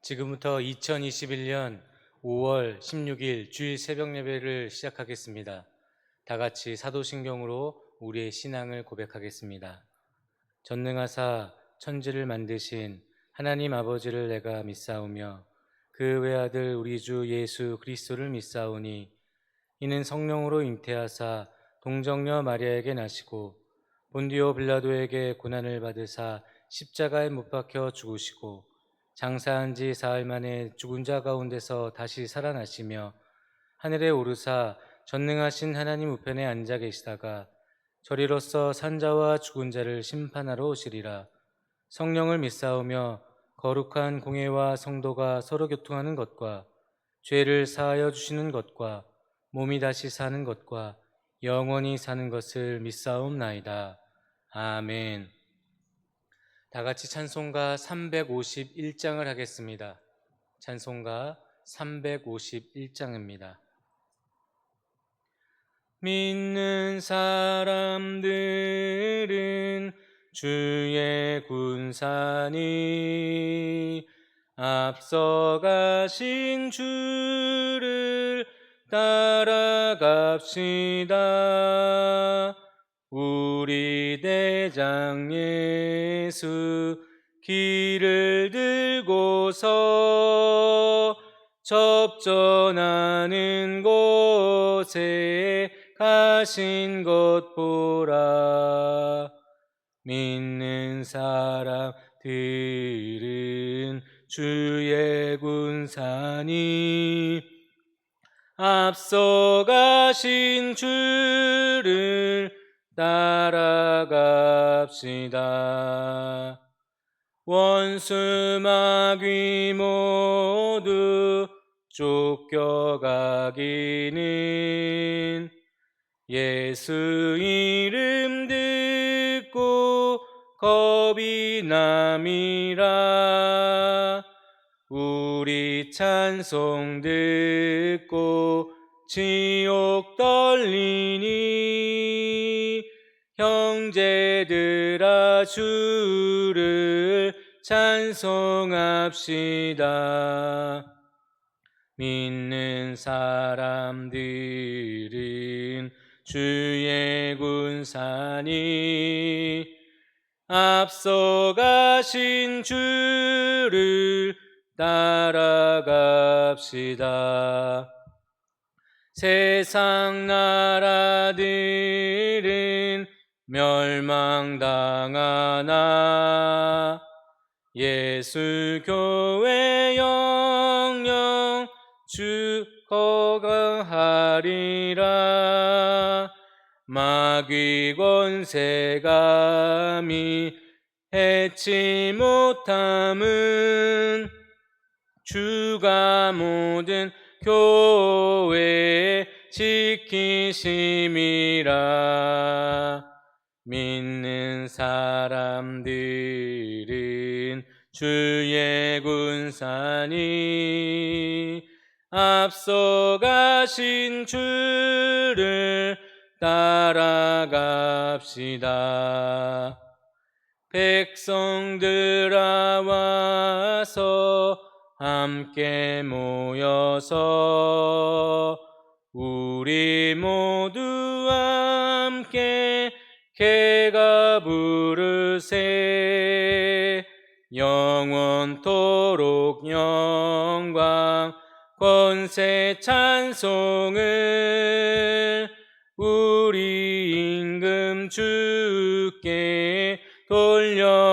지금부터 2021년 5월 16일 주일 새벽 예배를 시작하겠습니다. 다 같이 사도신경으로 우리의 신앙을 고백하겠습니다. 전능하사 천지를 만드신 하나님 아버지를 내가 믿사오며 그 외아들 우리 주 예수 그리스도를 믿사오니 이는 성령으로 잉태하사 동정녀 마리아에게 나시고 본디오 빌라도에게 고난을 받으사 십자가에 못 박혀 죽으시고 장사한 지 사흘 만에 죽은 자 가운데서 다시 살아나시며 하늘에 오르사 전능하신 하나님 우편에 앉아 계시다가 저리로서 산자와 죽은 자를 심판하러 오시리라. 성령을 믿사오며 거룩한 공회와 성도가 서로 교통하는 것과 죄를 사하여 주시는 것과 몸이 다시 사는 것과 영원히 사는 것을 믿사옵나이다. 아멘. 다 같이 찬송가 351장을 하겠습니다. 찬송가 351장입니다. 믿는 사람들은 주의 군사니 앞서가신 주를 따라갑시다. 우리 대장 예수 길을 들고서 접전하는 곳에 가신 것 보라. 믿는 사람들은 주의 군사니 앞서가신 주를 따라갑시다. 원수 마귀 모두 쫓겨가기는 예수 이름 듣고 겁이 남이라. 우리 찬송 듣고 지옥 떨리니 형제들아 주를 찬송합시다. 믿는 사람들은 주의 군사니 앞서가신 주를 따라갑시다. 세상 나라들은 멸망당하나 예수 교회 영영 주거하리라. 마귀 권세감이 해치 못함은 주가 모든 교회 지키심이라. 믿는 사람들은 주의 군사니 앞서가신 주를 따라갑시다. 백성들아 와서 함께 모여서 우리 모두 함께 개가 부르세. 영원토록 영광 권세 찬송을 우리 임금 주께 돌려보내세.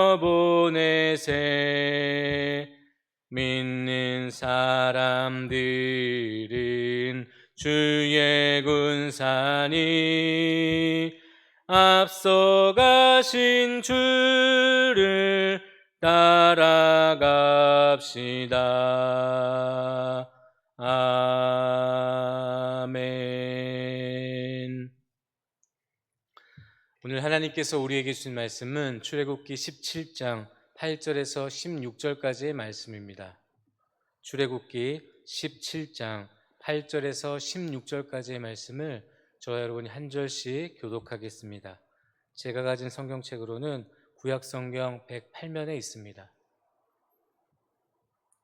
믿는 사람들은 주의 군사니 앞서가신 주를 따라갑시다. 아멘. 오늘 하나님께서 우리에게 주신 말씀은 출애굽기 17장 8절에서 16절까지의 말씀입니다. 출애굽기 17장 8절에서 16절까지의 말씀을 저와 여러분이 한 절씩 교독하겠습니다. 제가 가진 성경책으로는 구약성경 108면에 있습니다.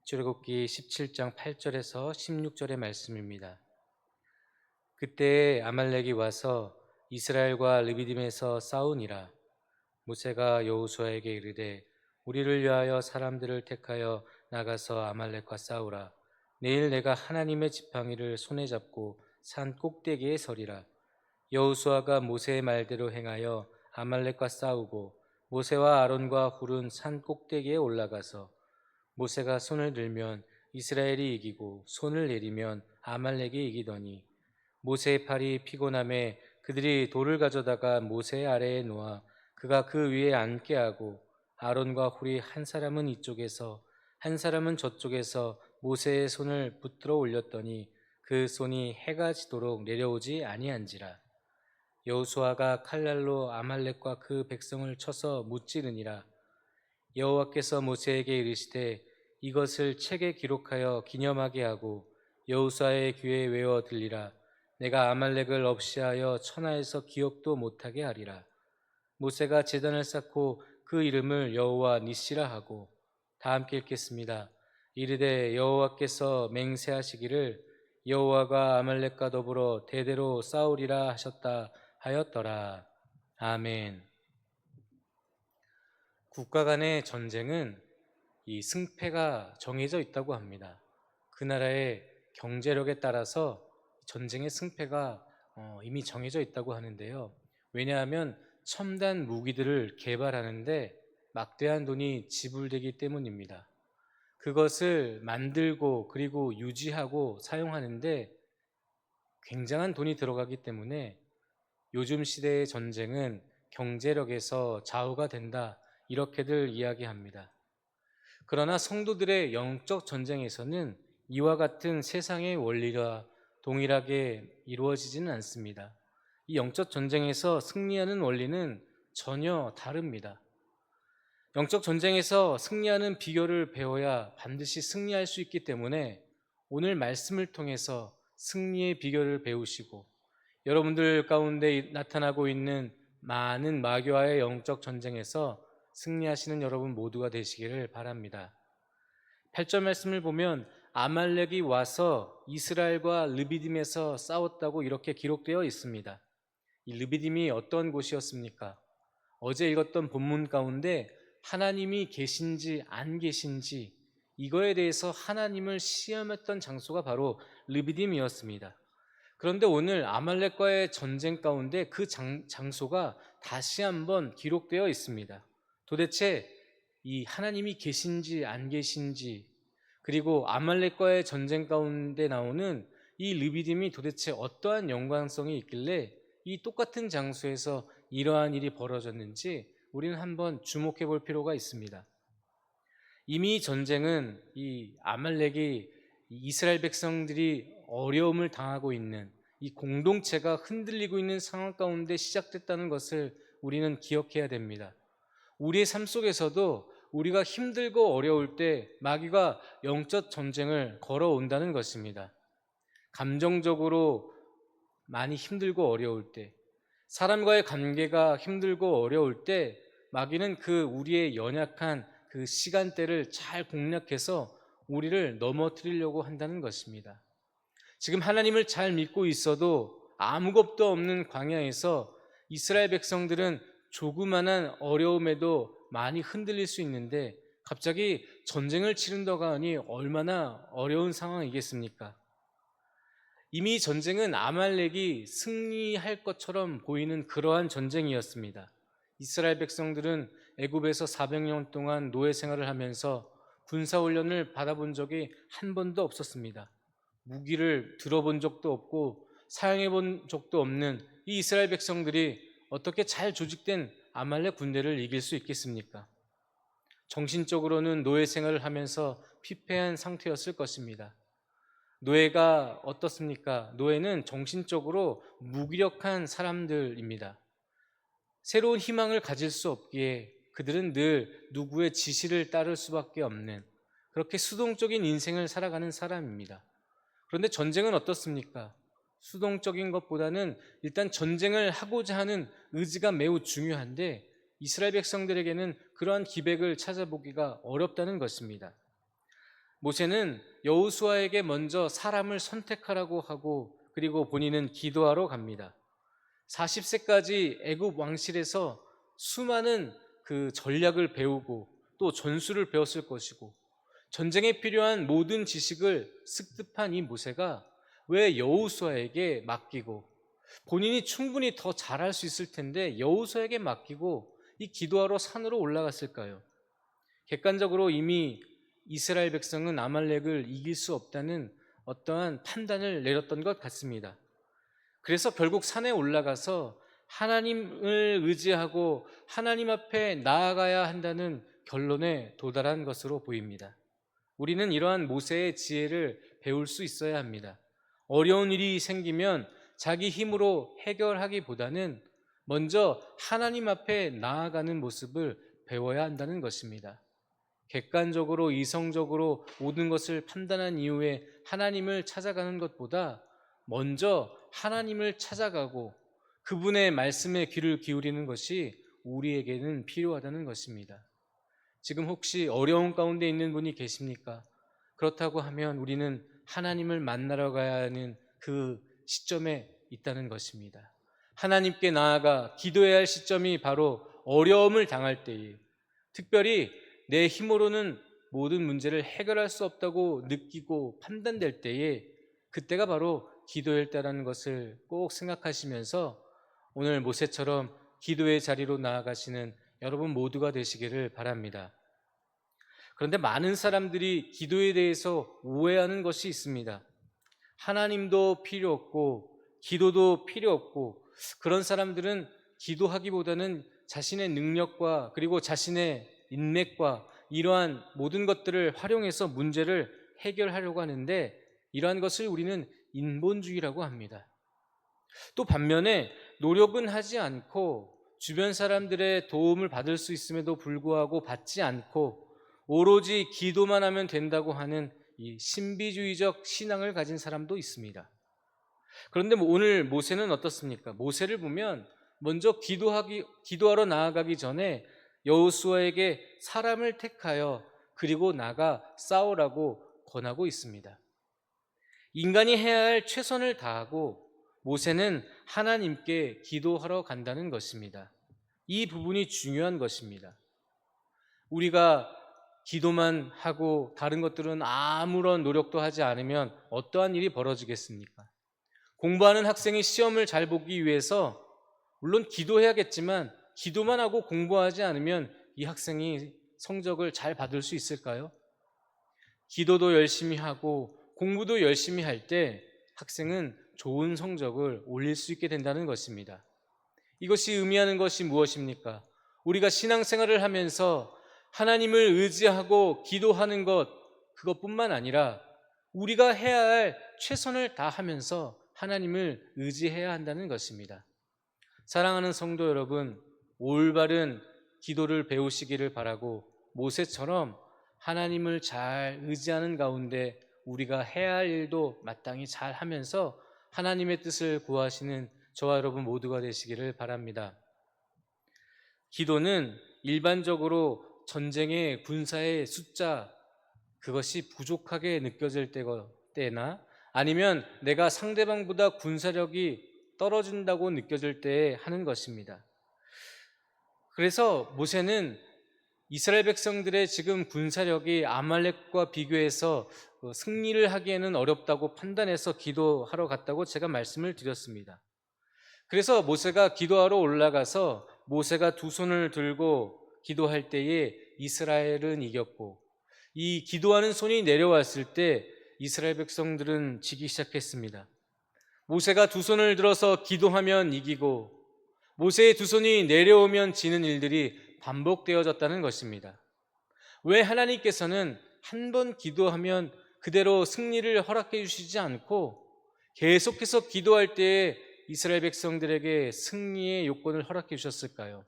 출애굽기 17장 8절에서 16절의 말씀입니다. 그때 아말렉이 와서 이스라엘과 르비딤에서 싸우니라. 모세가 여호수아에게 이르되 우리를 위하여 사람들을 택하여 나가서 아말렉과 싸우라. 내일 내가 하나님의 지팡이를 손에 잡고 산 꼭대기에 서리라. 여호수아가 모세의 말대로 행하여 아말렉과 싸우고 모세와 아론과 훌은 산 꼭대기에 올라가서 모세가 손을 들면 이스라엘이 이기고 손을 내리면 아말렉이 이기더니 모세의 팔이 피곤함에 그들이 돌을 가져다가 모세 아래에 놓아 그가 그 위에 앉게 하고 아론과 훌이 한 사람은 이쪽에서 한 사람은 저쪽에서 모세의 손을 붙들어 올렸더니 그 손이 해가 지도록 내려오지 아니한지라. 여호수아가 칼날로 아말렉과 그 백성을 쳐서 무찌르니라. 여호와께서 모세에게 이르시되 이것을 책에 기록하여 기념하게 하고 여호수아의 귀에 외워 들리라. 내가 아말렉을 없이하여 천하에서 기억도 못하게 하리라. 모세가 제단을 쌓고 그 이름을 여호와 니시라 하고, 다 함께 읽겠습니다. 이르되 여호와께서 맹세하시기를 여호와가 아말렉과 더불어 대대로 싸우리라 하셨다 하였더라. 아멘. 국가 간의 전쟁은 이 승패가 정해져 있다고 합니다. 그 나라의 경제력에 따라서 전쟁의 승패가 이미 정해져 있다고 하는데요. 왜냐하면 첨단 무기들을 개발하는데 막대한 돈이 지불되기 때문입니다. 그것을 만들고 그리고 유지하고 사용하는데 굉장한 돈이 들어가기 때문에 요즘 시대의 전쟁은 경제력에서 좌우가 된다, 이렇게들 이야기합니다. 그러나 성도들의 영적 전쟁에서는 이와 같은 세상의 원리와 동일하게 이루어지지는 않습니다. 이 영적 전쟁에서 승리하는 원리는 전혀 다릅니다. 영적 전쟁에서 승리하는 비결을 배워야 반드시 승리할 수 있기 때문에 오늘 말씀을 통해서 승리의 비결을 배우시고 여러분들 가운데 나타나고 있는 많은 마귀와의 영적 전쟁에서 승리하시는 여러분 모두가 되시기를 바랍니다. 8절 말씀을 보면 아말렉이 와서 이스라엘과 르비딤에서 싸웠다고 이렇게 기록되어 있습니다. 이 르비딤이 어떤 곳이었습니까? 어제 읽었던 본문 가운데 하나님이 계신지 안 계신지 이거에 대해서 하나님을 시험했던 장소가 바로 르비딤이었습니다. 그런데 오늘 아말렉과의 전쟁 가운데 그 장소가 다시 한번 기록되어 있습니다. 도대체 이 하나님이 계신지 안 계신지, 그리고 아말렉과의 전쟁 가운데 나오는 이 르비딤이 도대체 어떠한 연관성이 있길래 이 똑같은 장소에서 이러한 일이 벌어졌는지 우리는 한번 주목해 볼 필요가 있습니다. 이미 전쟁은 이 아말렉이 이스라엘 백성들이 어려움을 당하고 있는 이 공동체가 흔들리고 있는 상황 가운데 시작됐다는 것을 우리는 기억해야 됩니다. 우리의 삶 속에서도 우리가 힘들고 어려울 때 마귀가 영적 전쟁을 걸어온다는 것입니다. 감정적으로 많이 힘들고 어려울 때, 사람과의 관계가 힘들고 어려울 때 마귀는 그 우리의 연약한 그 시간대를 잘 공략해서 우리를 넘어뜨리려고 한다는 것입니다. 지금 하나님을 잘 믿고 있어도 아무것도 없는 광야에서 이스라엘 백성들은 조그만한 어려움에도 많이 흔들릴 수 있는데 갑자기 전쟁을 치른다고 하니 얼마나 어려운 상황이겠습니까? 이미 전쟁은 아말렉이 승리할 것처럼 보이는 그러한 전쟁이었습니다. 이스라엘 백성들은 애굽에서 400년 동안 노예 생활을 하면서 군사훈련을 받아본 적이 한 번도 없었습니다. 무기를 들어본 적도 없고 사용해 본 적도 없는 이 이스라엘 백성들이 어떻게 잘 조직된 아말렉 군대를 이길 수 있겠습니까? 정신적으로는 노예 생활을 하면서 피폐한 상태였을 것입니다. 노예가 어떻습니까? 노예는 정신적으로 무기력한 사람들입니다. 새로운 희망을 가질 수 없기에 그들은 늘 누구의 지시를 따를 수밖에 없는 그렇게 수동적인 인생을 살아가는 사람입니다. 그런데 전쟁은 어떻습니까? 수동적인 것보다는 일단 전쟁을 하고자 하는 의지가 매우 중요한데 이스라엘 백성들에게는 그러한 기백을 찾아보기가 어렵다는 것입니다. 모세는 여호수아에게 먼저 사람을 선택하라고 하고 그리고 본인은 기도하러 갑니다. 40세까지 애굽 왕실에서 수많은 그 전략을 배우고 또 전술을 배웠을 것이고 전쟁에 필요한 모든 지식을 습득한 이 모세가 왜 여호수아에게 맡기고 본인이 충분히 더 잘할 수 있을 텐데 여호수아에게 맡기고 이 기도하러 산으로 올라갔을까요? 객관적으로 이미 이스라엘 백성은 아말렉을 이길 수 없다는 어떠한 판단을 내렸던 것 같습니다. 그래서 결국 산에 올라가서 하나님을 의지하고 하나님 앞에 나아가야 한다는 결론에 도달한 것으로 보입니다. 우리는 이러한 모세의 지혜를 배울 수 있어야 합니다. 어려운 일이 생기면 자기 힘으로 해결하기보다는 먼저 하나님 앞에 나아가는 모습을 배워야 한다는 것입니다. 객관적으로 이성적으로 모든 것을 판단한 이후에 하나님을 찾아가는 것보다 먼저 하나님을 찾아가고 그분의 말씀에 귀를 기울이는 것이 우리에게는 필요하다는 것입니다. 지금 혹시 어려운 가운데 있는 분이 계십니까? 그렇다고 하면 우리는 하나님을 만나러 가야 하는 그 시점에 있다는 것입니다. 하나님께 나아가 기도해야 할 시점이 바로 어려움을 당할 때에, 특별히 내 힘으로는 모든 문제를 해결할 수 없다고 느끼고 판단될 때에, 그때가 바로 기도일 때라는 것을 꼭 생각하시면서 오늘 모세처럼 기도의 자리로 나아가시는 여러분 모두가 되시기를 바랍니다. 그런데 많은 사람들이 기도에 대해서 오해하는 것이 있습니다. 하나님도 필요 없고 기도도 필요 없고, 그런 사람들은 기도하기보다는 자신의 능력과 그리고 자신의 인맥과 이러한 모든 것들을 활용해서 문제를 해결하려고 하는데, 이러한 것을 우리는 인본주의라고 합니다. 또 반면에 노력은 하지 않고 주변 사람들의 도움을 받을 수 있음에도 불구하고 받지 않고 오로지 기도만 하면 된다고 하는 이 신비주의적 신앙을 가진 사람도 있습니다. 그런데 오늘 모세는 어떻습니까? 모세를 보면 먼저 기도하러 나아가기 전에 여호수아에게 사람을 택하여 그리고 나가 싸우라고 권하고 있습니다. 인간이 해야 할 최선을 다하고 모세는 하나님께 기도하러 간다는 것입니다. 이 부분이 중요한 것입니다. 우리가 기도만 하고 다른 것들은 아무런 노력도 하지 않으면 어떠한 일이 벌어지겠습니까? 공부하는 학생이 시험을 잘 보기 위해서 물론 기도해야겠지만 기도만 하고 공부하지 않으면 이 학생이 성적을 잘 받을 수 있을까요? 기도도 열심히 하고 공부도 열심히 할 때 학생은 좋은 성적을 올릴 수 있게 된다는 것입니다. 이것이 의미하는 것이 무엇입니까? 우리가 신앙생활을 하면서 하나님을 의지하고 기도하는 것, 그것뿐만 아니라 우리가 해야 할 최선을 다하면서 하나님을 의지해야 한다는 것입니다. 사랑하는 성도 여러분, 올바른 기도를 배우시기를 바라고 모세처럼 하나님을 잘 의지하는 가운데 우리가 해야 할 일도 마땅히 잘 하면서 하나님의 뜻을 구하시는 저와 여러분 모두가 되시기를 바랍니다. 기도는 일반적으로 전쟁의 군사의 숫자, 그것이 부족하게 느껴질 때나 아니면 내가 상대방보다 군사력이 떨어진다고 느껴질 때 하는 것입니다. 그래서 모세는 이스라엘 백성들의 지금 군사력이 아말렉과 비교해서 승리를 하기에는 어렵다고 판단해서 기도하러 갔다고 제가 말씀을 드렸습니다. 그래서 모세가 기도하러 올라가서 모세가 두 손을 들고 기도할 때에 이스라엘은 이겼고, 이 기도하는 손이 내려왔을 때 이스라엘 백성들은 지기 시작했습니다. 모세가 두 손을 들어서 기도하면 이기고 모세의 두 손이 내려오면 지는 일들이 반복되어졌다는 것입니다. 왜 하나님께서는 한 번 기도하면 그대로 승리를 허락해 주시지 않고 계속해서 기도할 때에 이스라엘 백성들에게 승리의 요건을 허락해 주셨을까요?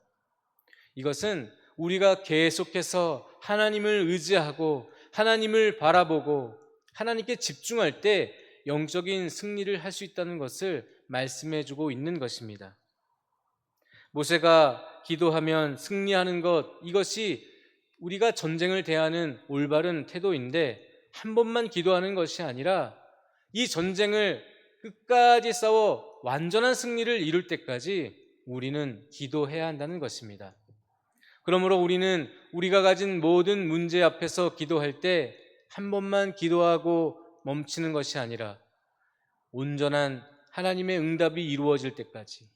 이것은 우리가 계속해서 하나님을 의지하고 하나님을 바라보고 하나님께 집중할 때 영적인 승리를 할 수 있다는 것을 말씀해 주고 있는 것입니다. 모세가 기도하면 승리하는 것, 이것이 우리가 전쟁을 대하는 올바른 태도인데 한 번만 기도하는 것이 아니라 이 전쟁을 끝까지 싸워 완전한 승리를 이룰 때까지 우리는 기도해야 한다는 것입니다. 그러므로 우리는 우리가 가진 모든 문제 앞에서 기도할 때 한 번만 기도하고 멈추는 것이 아니라 온전한 하나님의 응답이 이루어질 때까지,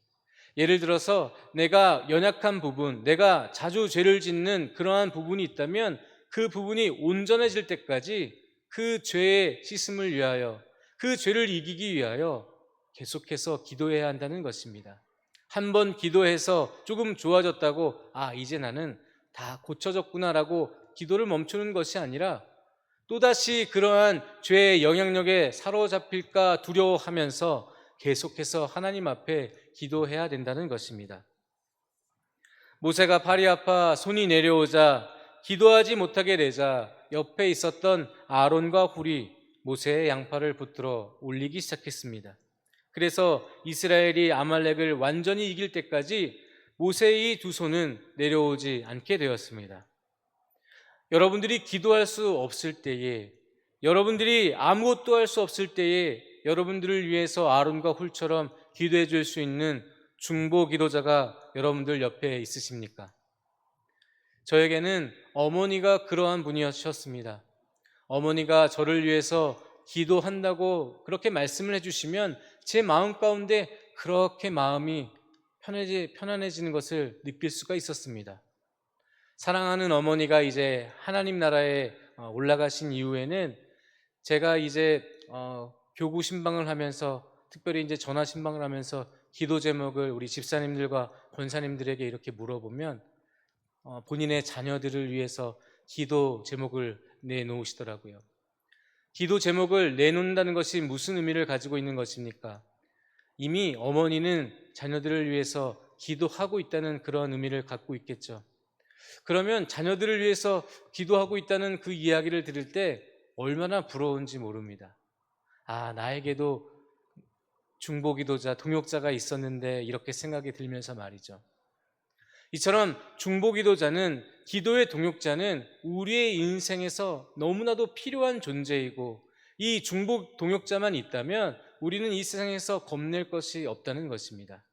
예를 들어서 내가 연약한 부분, 내가 자주 죄를 짓는 그러한 부분이 있다면 그 부분이 온전해질 때까지 그 죄의 씻음을 위하여, 그 죄를 이기기 위하여 계속해서 기도해야 한다는 것입니다. 한 번 기도해서 조금 좋아졌다고 이제 나는 다 고쳐졌구나라고 기도를 멈추는 것이 아니라 또다시 그러한 죄의 영향력에 사로잡힐까 두려워하면서 계속해서 하나님 앞에 기도해야 된다는 것입니다. 모세가 팔이 아파 손이 내려오자 기도하지 못하게 되자 옆에 있었던 아론과 훌이 모세의 양팔을 붙들어 올리기 시작했습니다. 그래서 이스라엘이 아말렉을 완전히 이길 때까지 모세의 두 손은 내려오지 않게 되었습니다. 여러분들이 기도할 수 없을 때에, 여러분들이 아무것도 할 수 없을 때에 여러분들을 위해서 아론과 훌처럼 기도해 줄 수 있는 중보 기도자가 여러분들 옆에 있으십니까? 저에게는 어머니가 그러한 분이셨습니다. 어머니가 저를 위해서 기도한다고 그렇게 말씀을 해주시면 제 마음 가운데 그렇게 마음이 편안해지는 것을 느낄 수가 있었습니다. 사랑하는 어머니가 이제 하나님 나라에 올라가신 이후에는 제가 이제 교구 신방을 하면서, 특별히 이제 전화 신방을 하면서 기도 제목을 우리 집사님들과 권사님들에게 이렇게 물어보면 본인의 자녀들을 위해서 기도 제목을 내놓으시더라고요. 기도 제목을 내놓는다는 것이 무슨 의미를 가지고 있는 것입니까? 이미 어머니는 자녀들을 위해서 기도하고 있다는 그런 의미를 갖고 있겠죠. 그러면 자녀들을 위해서 기도하고 있다는 그 이야기를 들을 때 얼마나 부러운지 모릅니다. 나에게도 중보기도자, 동역자가 있었는데 이렇게 생각이 들면서 말이죠. 이처럼 중보기도자는, 기도의 동역자는 우리의 인생에서 너무나도 필요한 존재이고, 이 중보 동역자만 있다면 우리는 이 세상에서 겁낼 것이 없다는 것입니다.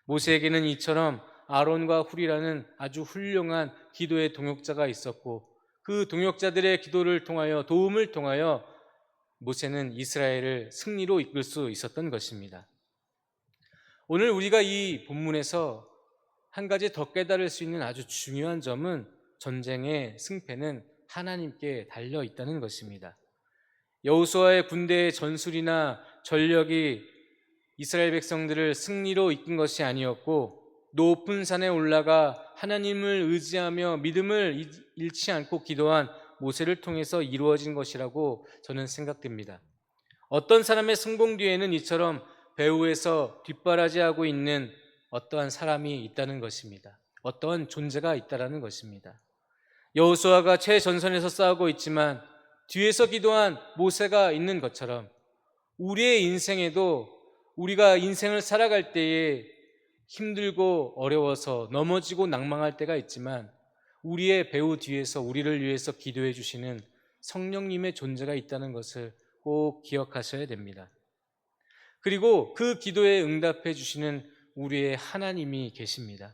모세에게는 이처럼 아론과 훌이라는 아주 훌륭한 기도의 동역자가 있었고, 그 동역자들의 기도를 통하여, 도움을 통하여 모세는 이스라엘을 승리로 이끌 수 있었던 것입니다. 오늘 우리가 이 본문에서 한 가지 더 깨달을 수 있는 아주 중요한 점은 전쟁의 승패는 하나님께 달려 있다는 것입니다. 여호수아의 군대의 전술이나 전력이 이스라엘 백성들을 승리로 이끈 것이 아니었고, 높은 산에 올라가 하나님을 의지하며 믿음을 잃지 않고 기도한 모세를 통해서 이루어진 것이라고 저는 생각됩니다. 어떤 사람의 성공 뒤에는 이처럼 배후에서 뒷바라지하고 있는 어떠한 사람이 있다는 것입니다. 어떠한 존재가 있다는 것입니다. 여호수아가 최전선에서 싸우고 있지만 뒤에서 기도한 모세가 있는 것처럼, 우리의 인생에도 우리가 인생을 살아갈 때에 힘들고 어려워서 넘어지고 낭망할 때가 있지만 우리의 배후 뒤에서 우리를 위해서 기도해 주시는 성령님의 존재가 있다는 것을 꼭 기억하셔야 됩니다. 그리고 그 기도에 응답해 주시는 우리의 하나님이 계십니다.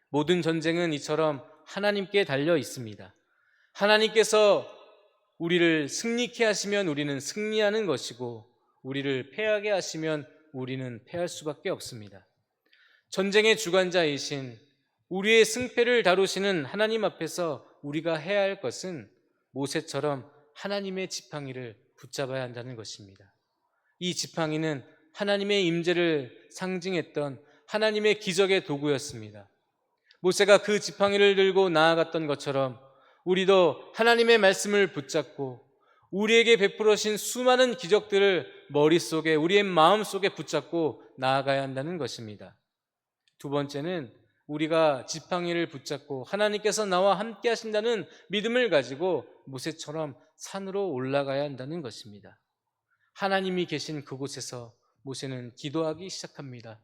모든 전쟁은 이처럼 하나님께 달려 있습니다. 하나님께서 우리를 승리케 하시면 우리는 승리하는 것이고, 우리를 패하게 하시면 우리는 패할 수밖에 없습니다. 전쟁의 주관자이신, 우리의 승패를 다루시는 하나님 앞에서 우리가 해야 할 것은 모세처럼 하나님의 지팡이를 붙잡아야 한다는 것입니다. 이 지팡이는 하나님의 임재를 상징했던 하나님의 기적의 도구였습니다. 모세가 그 지팡이를 들고 나아갔던 것처럼 우리도 하나님의 말씀을 붙잡고 우리에게 베풀어 주신 수많은 기적들을 머릿속에, 우리의 마음속에 붙잡고 나아가야 한다는 것입니다. 두 번째는 우리가 지팡이를 붙잡고 하나님께서 나와 함께 하신다는 믿음을 가지고 모세처럼 산으로 올라가야 한다는 것입니다. 하나님이 계신 그곳에서 모세는 기도하기 시작합니다.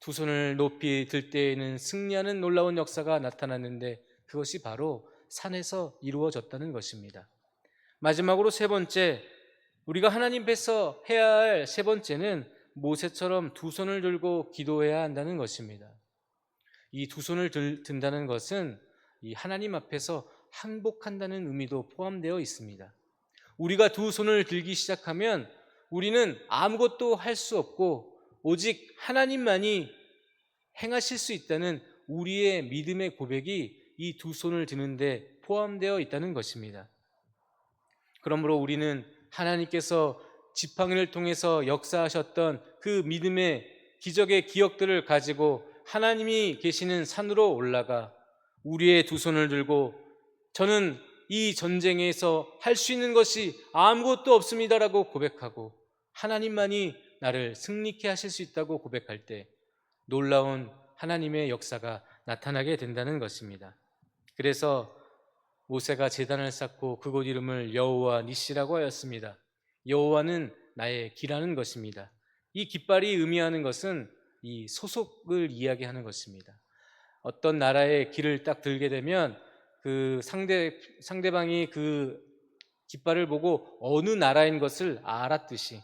두 손을 높이 들 때에는 승리하는 놀라운 역사가 나타났는데 그것이 바로 산에서 이루어졌다는 것입니다. 마지막으로 세 번째, 우리가 하나님 앞에서 해야 할 세 번째는 모세처럼 두 손을 들고 기도해야 한다는 것입니다. 이 두 손을 든다는 것은 이 하나님 앞에서 항복한다는 의미도 포함되어 있습니다. 우리가 두 손을 들기 시작하면 우리는 아무것도 할 수 없고 오직 하나님만이 행하실 수 있다는 우리의 믿음의 고백이 이 두 손을 드는데 포함되어 있다는 것입니다. 그러므로 우리는 하나님께서 지팡이를 통해서 역사하셨던 그 믿음의 기적의 기억들을 가지고 하나님이 계시는 산으로 올라가 우리의 두 손을 들고 저는 이 전쟁에서 할 수 있는 것이 아무것도 없습니다라고 고백하고 하나님만이 나를 승리케 하실 수 있다고 고백할 때 놀라운 하나님의 역사가 나타나게 된다는 것입니다. 그래서 모세가 제단을 쌓고 그곳 이름을 여호와 니시라고 하였습니다. 여호와는 나의 기라는 것입니다. 이 깃발이 의미하는 것은 이 소속을 이야기하는 것입니다. 어떤 나라의 길을 딱 들게 되면 그 상대방이 그 깃발을 보고 어느 나라인 것을 알았듯이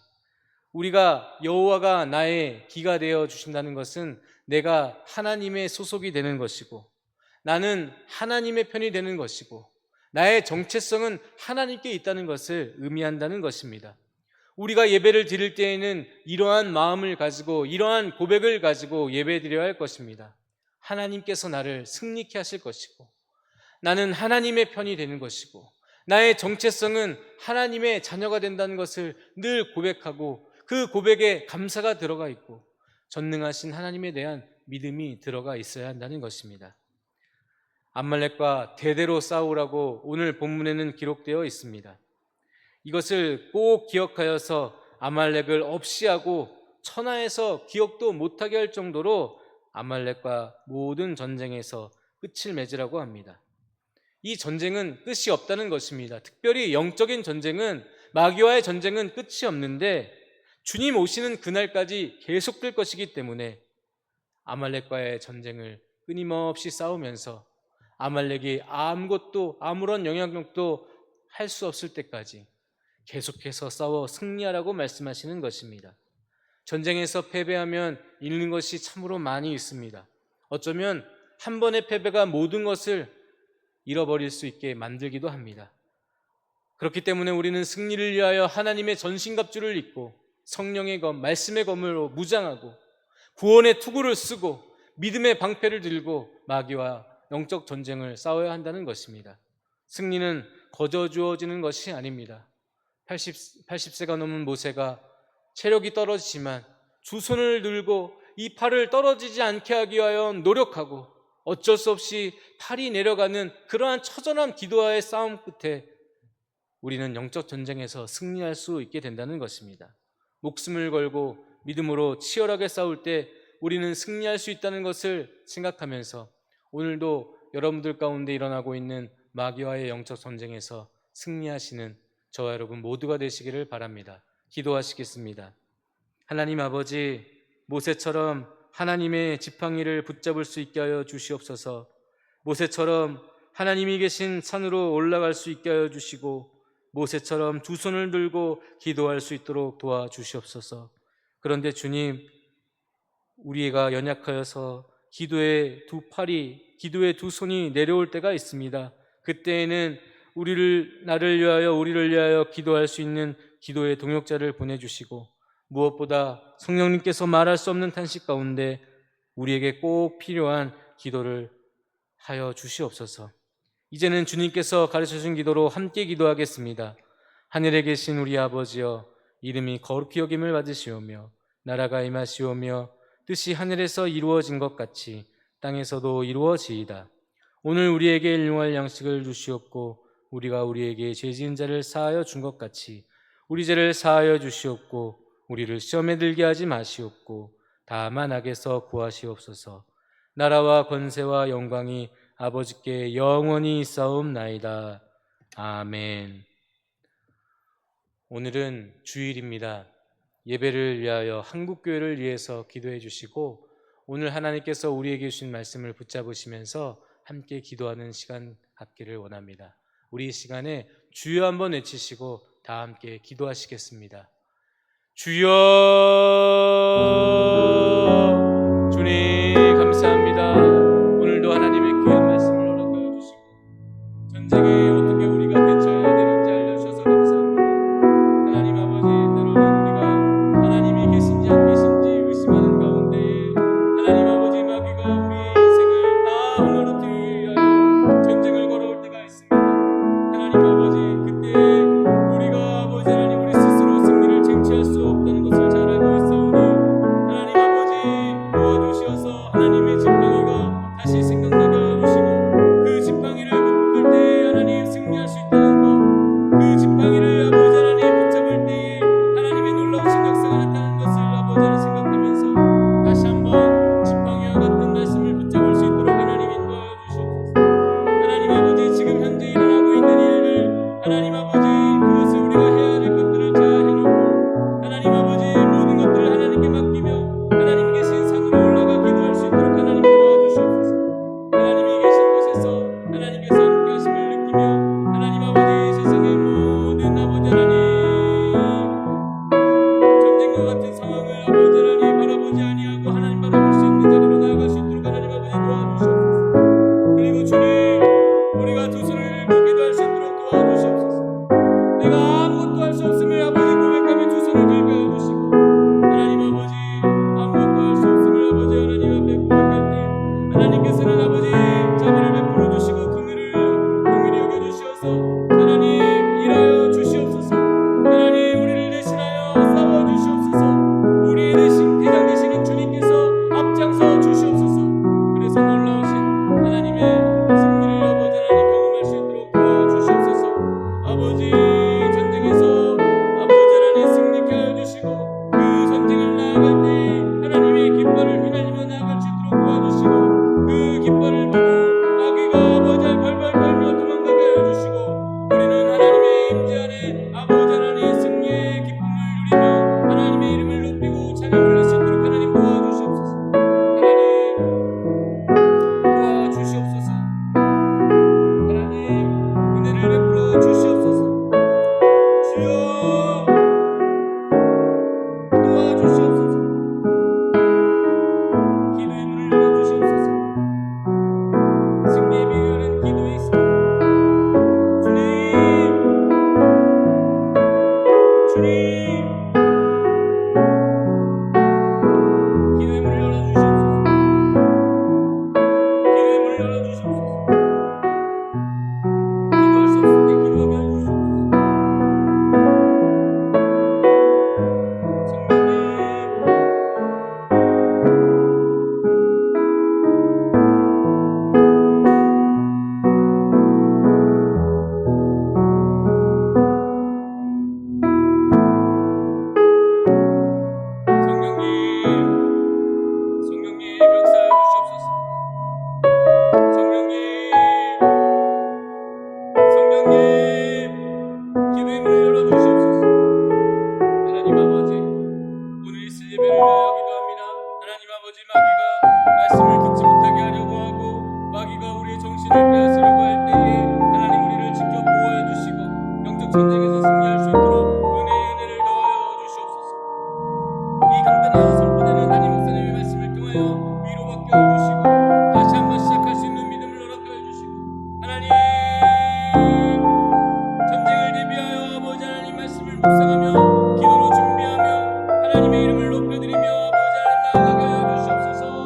우리가 여호와가 나의 기가 되어 주신다는 것은 내가 하나님의 소속이 되는 것이고 나는 하나님의 편이 되는 것이고 나의 정체성은 하나님께 있다는 것을 의미한다는 것입니다. 우리가 예배를 드릴 때에는 이러한 마음을 가지고 이러한 고백을 가지고 예배드려야 할 것입니다. 하나님께서 나를 승리케 하실 것이고 나는 하나님의 편이 되는 것이고 나의 정체성은 하나님의 자녀가 된다는 것을 늘 고백하고 그 고백에 감사가 들어가 있고 전능하신 하나님에 대한 믿음이 들어가 있어야 한다는 것입니다. 암말렉과 대대로 싸우라고 오늘 본문에는 기록되어 있습니다. 이것을 꼭 기억하여서 아말렉을 없이하고 천하에서 기억도 못하게 할 정도로 아말렉과 모든 전쟁에서 끝을 맺으라고 합니다. 이 전쟁은 끝이 없다는 것입니다. 특별히 영적인 전쟁은 마귀와의 전쟁은 끝이 없는데 주님 오시는 그날까지 계속될 것이기 때문에 아말렉과의 전쟁을 끊임없이 싸우면서 아말렉이 아무것도 아무런 영향력도 할 수 없을 때까지 계속해서 싸워 승리하라고 말씀하시는 것입니다. 전쟁에서 패배하면 잃는 것이 참으로 많이 있습니다. 어쩌면 한 번의 패배가 모든 것을 잃어버릴 수 있게 만들기도 합니다. 그렇기 때문에 우리는 승리를 위하여 하나님의 전신갑주를 입고 성령의 검, 말씀의 검으로 무장하고 구원의 투구를 쓰고 믿음의 방패를 들고 마귀와 영적 전쟁을 싸워야 한다는 것입니다. 승리는 거저 주어지는 것이 아닙니다. 80세가 넘은 모세가 체력이 떨어지지만 두 손을 들고 이 팔을 떨어지지 않게 하기 위하여 노력하고 어쩔 수 없이 팔이 내려가는 그러한 처절한 기도와의 싸움 끝에 우리는 영적 전쟁에서 승리할 수 있게 된다는 것입니다. 목숨을 걸고 믿음으로 치열하게 싸울 때 우리는 승리할 수 있다는 것을 생각하면서 오늘도 여러분들 가운데 일어나고 있는 마귀와의 영적 전쟁에서 승리하시는 저와 여러분 모두가 되시기를 바랍니다. 기도하시겠습니다. 하나님 아버지, 모세처럼 하나님의 지팡이를 붙잡을 수 있게 하여 주시옵소서. 모세처럼 하나님이 계신 산으로 올라갈 수 있게 하여 주시고 모세처럼 두 손을 들고 기도할 수 있도록 도와주시옵소서. 그런데 주님, 우리가 연약하여서 기도의 두 팔이, 기도의 두 손이 내려올 때가 있습니다. 그때에는 나를 위하여 우리를 위하여 기도할 수 있는 기도의 동역자를 보내주시고 무엇보다 성령님께서 말할 수 없는 탄식 가운데 우리에게 꼭 필요한 기도를 하여 주시옵소서. 이제는 주님께서 가르쳐준 기도로 함께 기도하겠습니다. 하늘에 계신 우리 아버지여, 이름이 거룩히 여김을 받으시오며 나라가 임하시오며 뜻이 하늘에서 이루어진 것 같이 땅에서도 이루어지이다. 오늘 우리에게 일용할 양식을 주시옵고 우리가 우리에게 죄 지은 자를 사하여 준 것 같이 우리 죄를 사하여 주시옵고 우리를 시험에 들게 하지 마시옵고 다만 악에서 구하시옵소서. 나라와 권세와 영광이 아버지께 영원히 있사옵나이다. 아멘. 오늘은 주일입니다. 예배를 위하여 한국교회를 위해서 기도해 주시고 오늘 하나님께서 우리에게 주신 말씀을 붙잡으시면서 함께 기도하는 시간 갖기를 원합니다. 우리 이 시간에 주여 한번 외치시고 다 함께 기도하시겠습니다. 주여, 주님 감사합니다. 오늘도 하나님의 귀한 말씀을 허락하여 주시고 전쟁에 어떻게 우리가 대처해야 되는지 알려주셔서 감사합니다. 하나님 아버지, 때로는 우리가 하나님이 계신지 안 계신지 의심하는 가운데 하나님 아버지, 마귀가 우리의 인생을 다 흘러놓기 위하여 전쟁을 걸어올 때가 있습니다. 하나님 아버지, 그때 우리가 아버지 하나님 우리 스스로 승리를 쟁취할 수 없다는 것을 잘 알고 있사오니 하나님 아버지 도와주시어서 하나님의 지팡이가 다시 생각나게 해주시고 그 지팡이를 붙들 때 하나님 승리할 수 있다는 것, 그 지팡이를 아버지 하나님 붙잡을 때에 하나님의 놀라우신 역사가 나타나는 것을 아버지 하나님 생각하면서 다시 한번 지팡이와 같은 말씀을 붙잡을 수 있도록 하나님 인도하여 주시옵소서. 하나님 아버지, 지금 현재 일어나고 있는 일을 하나님 아버지 그것을 우리가 해야 될 것들을 잘 해놓고 하나님 아버지 모든 것들을 하나님께 맡기며 하나님 계신 산으로 올라가 기도할 수 있도록 하나님 도와주시옵소서. 하나님이 계신 곳에서 하나님께서 함께 하심을 느끼며 하나님 아버지 세상의 모든 아버지 하나님 전쟁과 같은 상황을 아버지 하나님 바라보지 아니하고 하나님 바라볼 수 있는 자리로 나아갈 수 있도록 하나님 아버지 도와주시옵소서. 그리고 주님, 우리가 두 손을 들고 기도할 수 있도록 도와주시옵소서. 내가 아무것도 할 수 없음을 아버지 고백하며 두 손을 들게 해주시고 하나님 아버지 아무것도 할 수 없음을 아버지 하나님 앞에 고백할 때 하나님께서는 아버지 자비를 베풀어 주시고 긍휼히 여겨주시어서 하나님 일하여 주시옵소서. 하나님 우리를 대신하여 싸워 주시옵소서. 우리의 대신 대장 되시는 주님께서 앞장서 주시옵소서. 그래서 놀라우신 하나님의 승리를 아버지 하나님 경험할 수 있도록 도와주시옵소서. 아버지 전쟁에서 아버지 하나님 승리케 하여 주시고 그 전쟁을 나아갈 때 하나님의 깃발을 휘날리며 나아갈 수 있도록 도와주시고 그 깃발을 보고 마귀가 아버지 벌벌 떨며 도망가게 하여 주시고 우리는 하나님의 임재 안에 아버지 하나님 승리의 기쁨을 누리며 하나님의 이름을 높이고 찬양을 할 수 있도록 하나님 도와주시옵소서. 하나님 도와주시옵소서. 하나님 은혜를 베풀어 주시옵소서. 주여 도와주시옵소서. 기도의 문을 열어주시옵소서. 승리의 비결은 기도에 있습니다. 주님, 기도의 문을 열어주시옵소서. 기도의 문을 열어주시옵소서. 기도할 수 없을 때 기도하게 해주시옵소서. 성령님 역사해 주시옵소서. 성령님 기도의 문을 열어주시옵소서. 하나님 아버지, 오늘 있을 예배를 위하여 기도합니다. 하나님 아버지, 마귀가 말씀을 듣지 못하게 하려고 하고 마귀가 우리의 정신을 빼앗으려고 할 때에 하나님 우리를 지켜 보호해 주시고 영적 전쟁에서 승리할 수 있도록 은혜를 더하여 주시옵소서. 이 강단에서 선포되는 담임 목사님의 말씀을 통하여 위로받게 해주시고 다시 한번 시작할 수 있는 믿음을 허락하여 주시고 하나님 전쟁을 대비하여 아버지 하나님 말씀을 묵상하며 기도로 준비하며 하나님의 이름을 높여드리며 아버지 하나님 나아가게 하여 주시옵소서.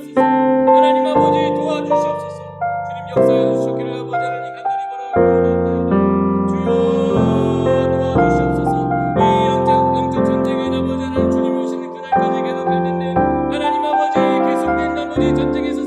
주시옵소서. 하나님 아버지 도와주시옵소서. 주님 역사해 주시기를 아버지 하나님 간절히 원하옵나이다. 주여 도와주시옵소서. 이 영적 전쟁에 아버지 하나님 주님이 오시는 그날까지 계속될 텐데 하나님 아버지 계속된 아버지 전쟁에서